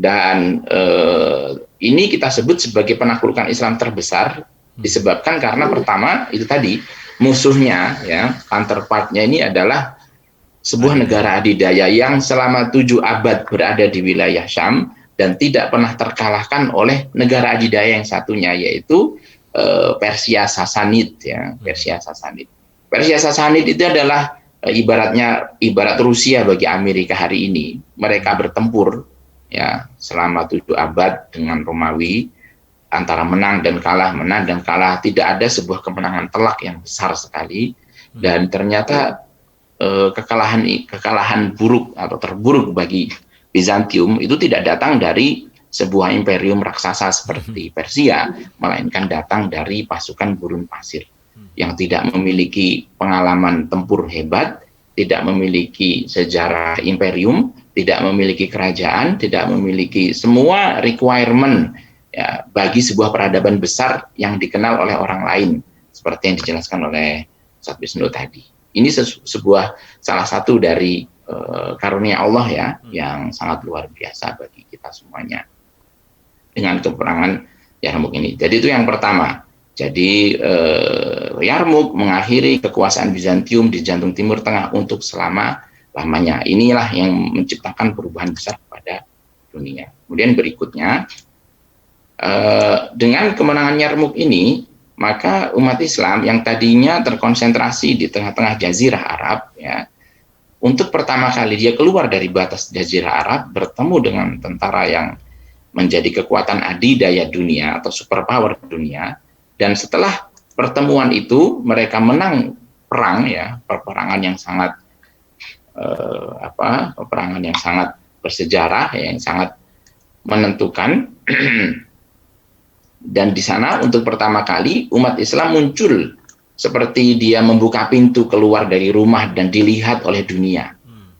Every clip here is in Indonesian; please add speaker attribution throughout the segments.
Speaker 1: Dan ini kita sebut sebagai penaklukan Islam terbesar disebabkan karena pertama itu tadi musuhnya, ya, counterpartnya ini adalah sebuah negara adidaya yang selama 7 abad berada di wilayah Syam dan tidak pernah terkalahkan oleh negara adidaya yang satunya, yaitu Persia Sasanid, ya, Persia Sasanid. Persia Sasanid itu adalah ibarat Rusia bagi Amerika hari ini. Mereka bertempur, ya, selama 7 abad dengan Romawi, antara menang dan kalah, tidak ada sebuah kemenangan telak yang besar sekali, dan ternyata kekalahan buruk atau terburuk bagi Bizantium itu tidak datang dari sebuah imperium raksasa seperti Persia, melainkan datang dari pasukan gurun pasir yang tidak memiliki pengalaman tempur hebat, tidak memiliki sejarah imperium, tidak memiliki kerajaan, tidak memiliki semua requirement, ya, bagi sebuah peradaban besar yang dikenal oleh orang lain, seperti yang dijelaskan oleh Ustaz Wisnu tadi. Ini salah satu dari karunia Allah, ya, yang sangat luar biasa bagi kita semuanya dengan peperangan Yarmuk ini. Jadi itu yang pertama. Jadi Yarmuk mengakhiri kekuasaan Bizantium di jantung Timur Tengah untuk selama-lamanya. Inilah yang menciptakan perubahan besar pada dunia. Kemudian berikutnya, dengan kemenangan Yarmuk ini, maka umat Islam yang tadinya terkonsentrasi di tengah-tengah Jazirah Arab, ya, untuk pertama kali dia keluar dari batas Jazirah Arab, bertemu dengan tentara yang menjadi kekuatan adidaya dunia atau superpower dunia, dan setelah pertemuan itu mereka menang perang, ya, peperangan yang sangat peperangan yang sangat bersejarah, ya, yang sangat menentukan. Dan di sana untuk pertama kali umat Islam muncul seperti dia membuka pintu keluar dari rumah dan dilihat oleh dunia.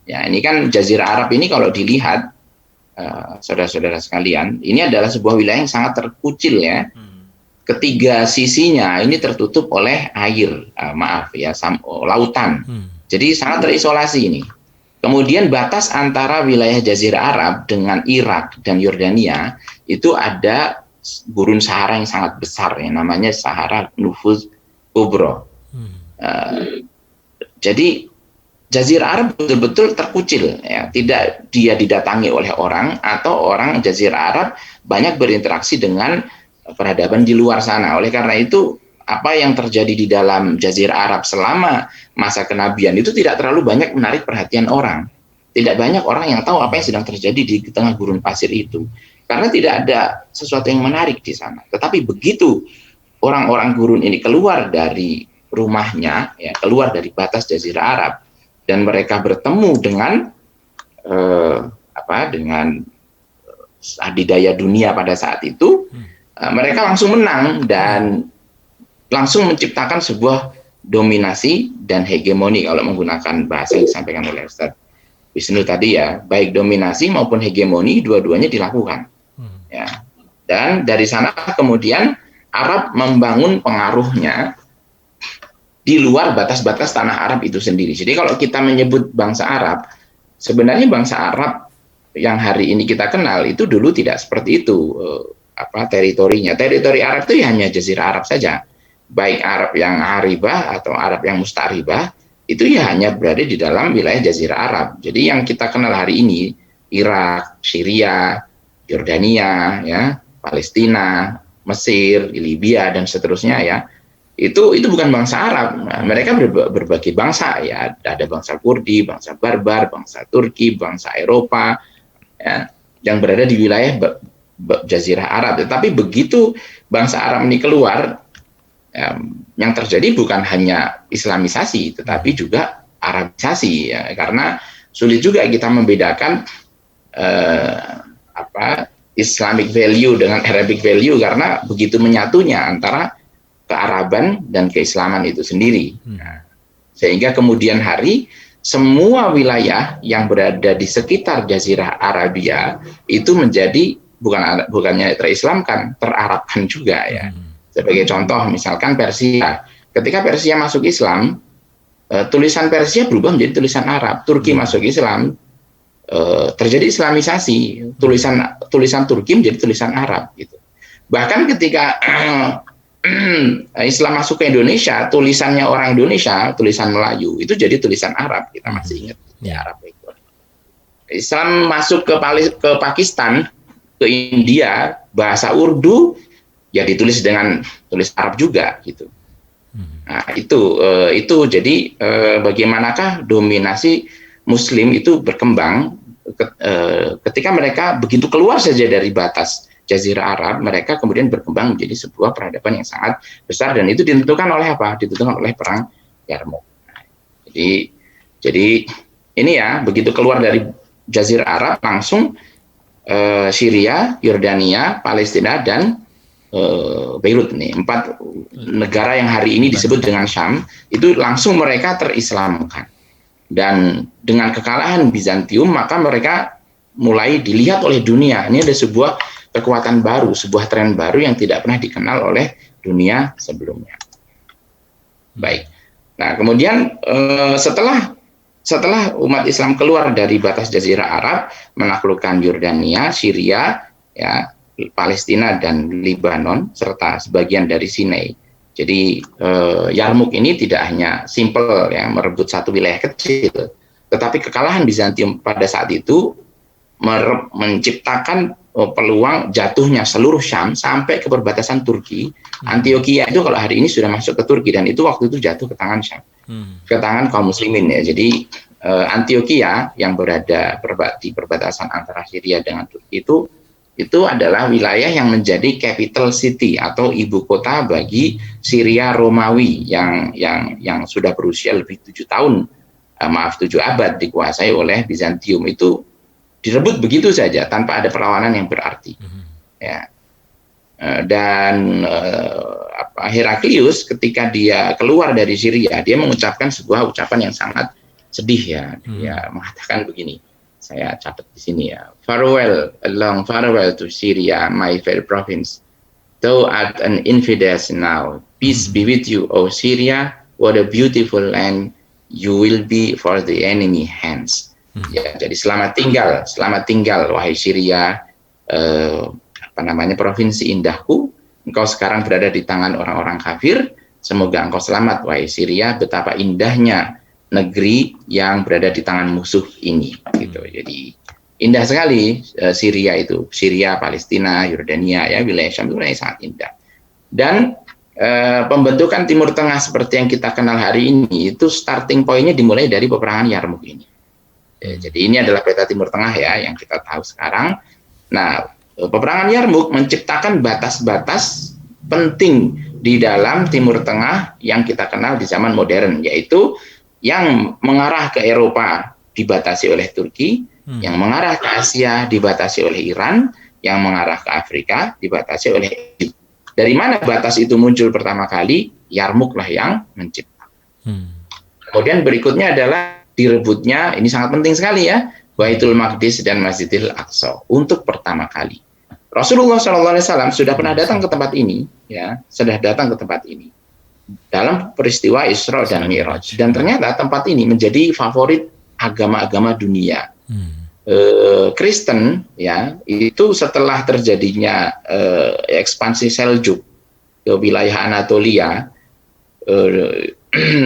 Speaker 1: Ya, ini kan Jazirah Arab ini kalau dilihat, saudara-saudara sekalian, ini adalah sebuah wilayah yang sangat terkucil, ya. Ketiga sisinya ini tertutup oleh air, lautan. Jadi sangat terisolasi ini. Kemudian batas antara wilayah Jazirah Arab dengan Irak dan Yordania itu ada gurun Sahara yang sangat besar, yang namanya Sahara Nufuz Kubro. Jadi Jazirah Arab betul-betul terkucil, ya, tidak dia didatangi oleh orang atau orang Jazirah Arab banyak berinteraksi dengan peradaban di luar sana. Oleh karena itu, apa yang terjadi di dalam Jazirah Arab selama masa kenabian itu tidak terlalu banyak menarik perhatian orang. Tidak banyak orang yang tahu apa yang sedang terjadi di tengah gurun pasir itu. Karena tidak ada sesuatu yang menarik di sana. Tetapi begitu orang-orang gurun ini keluar dari rumahnya, ya, keluar dari batas Jazirah Arab, dan mereka bertemu dengan dengan adidaya dunia pada saat itu, mereka langsung menang dan langsung menciptakan sebuah dominasi dan hegemoni, kalau menggunakan bahasa yang disampaikan oleh Ustaz Wisnu tadi, ya, baik dominasi maupun hegemoni dua-duanya dilakukan. Ya. Dan dari sana kemudian Arab membangun pengaruhnya di luar batas-batas tanah Arab itu sendiri. Jadi kalau kita menyebut bangsa Arab, sebenarnya bangsa Arab yang hari ini kita kenal itu dulu tidak seperti itu. Teritorinya. Teritori Arab itu hanya Jazirah Arab saja. Baik Arab yang Aribah atau Arab yang Mustaribah, itu ya hanya berada di dalam wilayah Jazirah Arab. Jadi yang kita kenal hari ini, Irak, Syria, Yordania, ya, Palestina, Mesir, Libya, dan seterusnya, ya, itu bukan bangsa Arab. Nah, mereka berbagai bangsa, ya, ada bangsa Kurdi, bangsa Barbar, bangsa Turki, bangsa Eropa, ya, yang berada di wilayah Jazirah Arab. Tetapi begitu bangsa Arab ini keluar, yang terjadi bukan hanya Islamisasi, tetapi juga Arabisasi, ya, karena sulit juga kita membedakan Islamic value dengan Arabic value karena begitu menyatunya antara kearaban dan keislaman itu sendiri. Nah, sehingga kemudian hari semua wilayah yang berada di sekitar Jazirah Arabia itu menjadi bukannya terislamkan, terarabkan juga, ya. Sebagai contoh misalkan Persia. Ketika Persia masuk Islam, tulisan Persia berubah menjadi tulisan Arab. Turki masuk Islam, terjadi Islamisasi, tulisan Turki menjadi tulisan Arab gitu. Bahkan ketika Islam masuk ke Indonesia, tulisannya orang Indonesia, tulisan Melayu itu jadi tulisan Arab, kita masih ingat Arab itu. Islam masuk ke Pakistan, ke India, bahasa Urdu ya ditulis dengan tulis Arab juga gitu. Nah, itu jadi bagaimanakah dominasi Muslim itu berkembang ketika mereka begitu keluar saja dari batas Jazirah Arab, mereka kemudian berkembang menjadi sebuah peradaban yang sangat besar, dan itu ditentukan oleh apa? Ditentukan oleh perang Yarmouk. Nah, jadi ini ya, begitu keluar dari Jazirah Arab langsung Syria, Yordania, Palestina, dan Beirut nih, 4 negara yang hari ini disebut dengan Syam, itu langsung mereka terislamkan. Dan dengan kekalahan Bizantium, maka mereka mulai dilihat oleh dunia. Ini ada sebuah kekuatan baru, sebuah tren baru yang tidak pernah dikenal oleh dunia sebelumnya. Baik. Nah, kemudian setelah umat Islam keluar dari batas Jazirah Arab, menaklukkan Yordania, Syria, ya, Palestina dan Lebanon, serta sebagian dari Sinai. Jadi Yarmouk ini tidak hanya simpel ya merebut satu wilayah kecil, tetapi kekalahan Bizantium pada saat itu menciptakan peluang jatuhnya seluruh Syam sampai ke perbatasan Turki. Antioquia itu kalau hari ini sudah masuk ke Turki, dan itu waktu itu jatuh ke tangan Syam, ke tangan kaum muslimin ya. Jadi Antioquia yang berada di perbatasan antara Syria dengan Turki itu adalah wilayah yang menjadi capital city atau ibu kota bagi Syria Romawi yang sudah berusia lebih 7 abad dikuasai oleh Bizantium. Itu direbut begitu saja tanpa ada perlawanan yang berarti. Ya. Dan Heraklius ketika dia keluar dari Syria, dia mengucapkan sebuah ucapan yang sangat sedih ya. Dia mengatakan begini. Saya catat di sini ya. Farewell, a long farewell to Syria, my fair province. Though art an infidel now, peace be with you, O Syria. What a beautiful land you will be for the enemy hands. Ya, jadi selamat tinggal, wahai Syria, provinsi indahku. Engkau sekarang berada di tangan orang-orang kafir. Semoga engkau selamat, wahai Syria. Betapa indahnya negeri yang berada di tangan musuh ini, gitu. Jadi indah sekali Syria itu, Syria, Palestina, Yordania, ya, wilayah Syam itu wilayah sangat indah. Dan pembentukan Timur Tengah seperti yang kita kenal hari ini itu starting point-nya dimulai dari peperangan Yarmouk ini. Jadi ini adalah peta Timur Tengah ya yang kita tahu sekarang. Nah, peperangan Yarmouk menciptakan batas-batas penting di dalam Timur Tengah yang kita kenal di zaman modern, yaitu yang mengarah ke Eropa dibatasi oleh Turki, yang mengarah ke Asia dibatasi oleh Iran, yang mengarah ke Afrika dibatasi oleh Egypt. Dari mana batas itu muncul pertama kali? Yarmouk lah yang menciptakan. Kemudian berikutnya adalah direbutnya, ini sangat penting sekali ya, Baitul Maqdis dan Masjidil Aqsa untuk pertama kali. Rasulullah SAW sudah pernah datang ke tempat ini, ya, sudah datang ke tempat ini dalam peristiwa Isra dan Mi'raj, dan ternyata tempat ini menjadi favorit agama-agama dunia. Kristen ya itu setelah terjadinya ekspansi Seljuk ke wilayah Anatolia,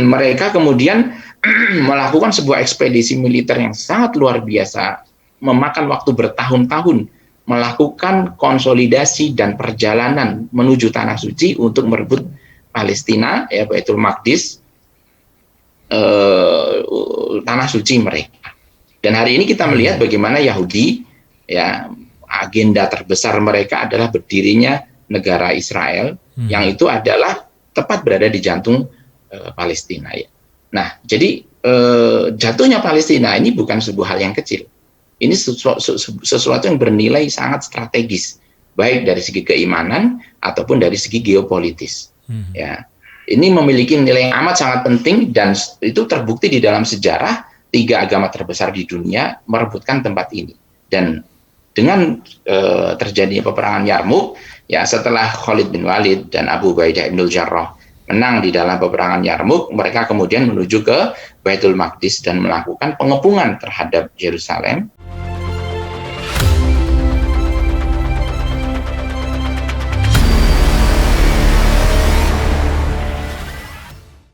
Speaker 1: mereka kemudian melakukan sebuah ekspedisi militer yang sangat luar biasa, memakan waktu bertahun-tahun melakukan konsolidasi dan perjalanan menuju tanah suci untuk merebut Palestina, ya, Baitul Maqdis, tanah suci mereka. Dan hari ini kita melihat bagaimana Yahudi, ya, agenda terbesar mereka adalah berdirinya negara Israel, yang itu adalah tepat berada di jantung Palestina. Ya. Nah, jadi jatuhnya Palestina ini bukan sebuah hal yang kecil. Ini sesuatu yang bernilai sangat strategis, baik dari segi keimanan ataupun dari segi geopolitis. Ya, ini memiliki nilai yang amat sangat penting, dan itu terbukti di dalam sejarah 3 agama terbesar di dunia merebutkan tempat ini. Dan dengan terjadinya peperangan Yarmouk, ya, setelah Khalid bin Walid dan Abu Ubaidah bin Jarrah menang di dalam peperangan Yarmouk, mereka kemudian menuju ke Baitul Maqdis dan melakukan pengepungan terhadap Yerusalem.